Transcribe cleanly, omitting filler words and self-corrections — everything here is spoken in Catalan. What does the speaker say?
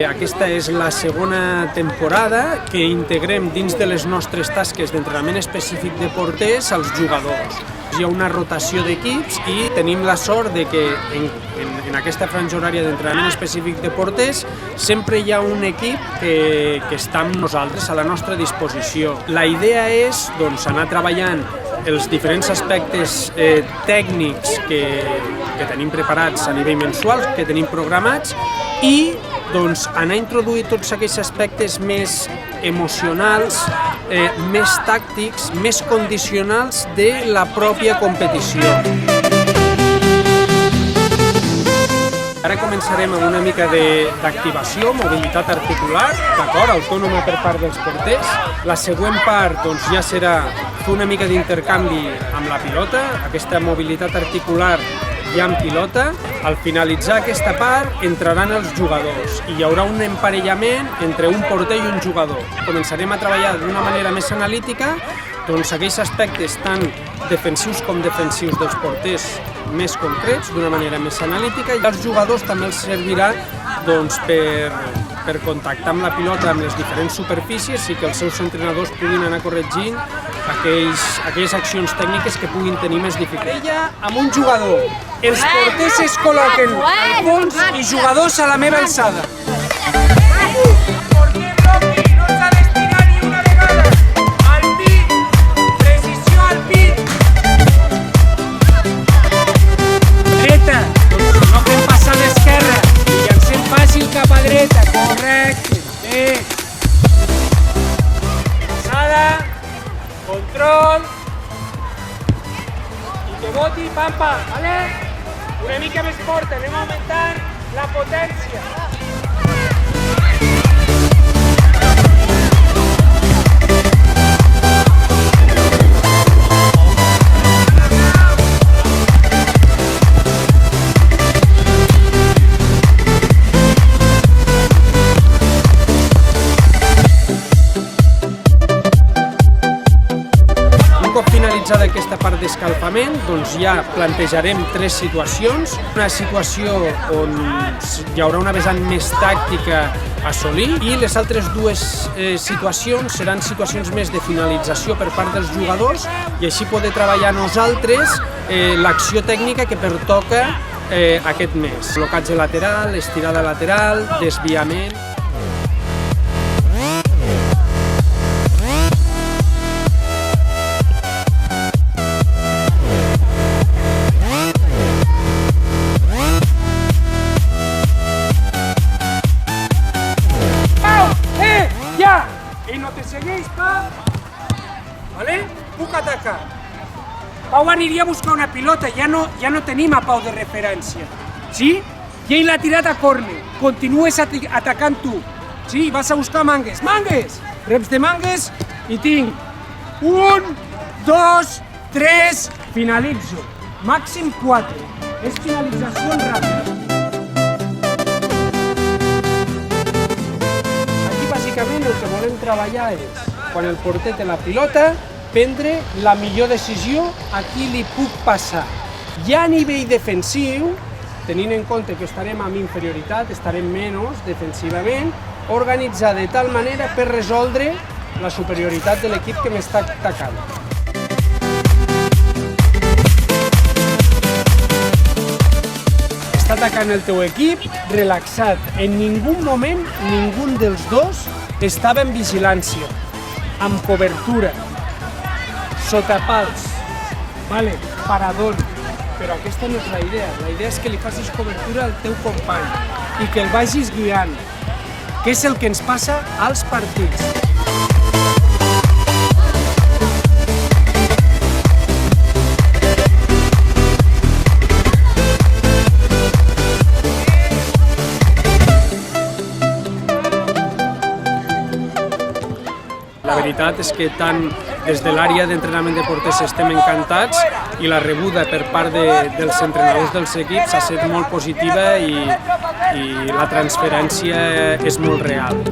Aquesta és la segona temporada que integrem dins de les nostres tasques d'entrenament específic de porters als jugadors. Hi ha una rotació d'equips i tenim la sort de que en aquesta franja horària d'entrenament específic de porters sempre hi ha un equip que està amb nosaltres, a la nostra disposició. La idea és anar treballant els diferents aspectes tècnics que tenim preparats a nivell mensual, que tenim programats, i anar a introduir tots aquells aspectes més emocionals, més tàctics, més condicionals de la pròpia competició. Ara començarem amb una mica d'activació, mobilitat articular, d'acord, autònoma per part dels porters. La següent part ja serà fer una mica d'intercanvi amb la pilota, aquesta mobilitat articular ja amb pilota. Al finalitzar aquesta part entraran els jugadors i hi haurà un emparellament entre un porter i un jugador. Començarem a treballar d'una manera més analítica aquells aspectes tant defensius com defensius dels porters més concrets, d'una manera més analítica, i als jugadors també els servirà per contactar amb la pilota amb les diferents superfícies i que els seus entrenadors puguin anar corregint aquelles accions tècniques que puguin tenir més dificultat. Amb un jugador, els porters es col·loquen al fons i jugadors a la meva alçada. Control i que voti pampa, ¿vale? Una mica més fort, anem augmentant la potència. Finalitzada aquesta part d'escalfament, ja plantejarem 3 situacions. Una situació on hi haurà una vessant més tàctica a assolir i les altres 2 situacions seran situacions més de finalització per part dels jugadors i així poder treballar nosaltres l'acció tècnica que pertoca aquest mes. Blocatge lateral, estirada lateral, desviament. Segueix, Pau. Vale? Puc atacar. Pau aniria a buscar una pilota, ja no tenim a Pau de referència. Sí? I ell l'ha tirat a córner. Continues atacant tu. Sí? Vas a buscar Mangues. Mangues! Reps de Mangues i tinc 1, 2, 3, finalitzo. Màxim 4. És finalització ràpida. Bàsicament el que volem treballar és, quan el porter té la pilota, prendre la millor decisió a qui li puc passar. Ja a nivell defensiu, tenint en compte que estarem amb inferioritat, estarem menys defensivament, organitzar de tal manera per resoldre la superioritat de l'equip que m'està atacant. Està atacant el teu equip, relaxat. En ningú moment, ningú dels dos estava en vigilància, amb cobertura, sota pals, parador. Però aquesta no és la idea. La idea és que li facis cobertura al teu company i que el vagis guiant, que és el que ens passa als partits. La veritat és que tant des de l'àrea d'entrenament de porters estem encantats i la rebuda per part dels entrenadors dels equips ha estat molt positiva i la transferència és molt real.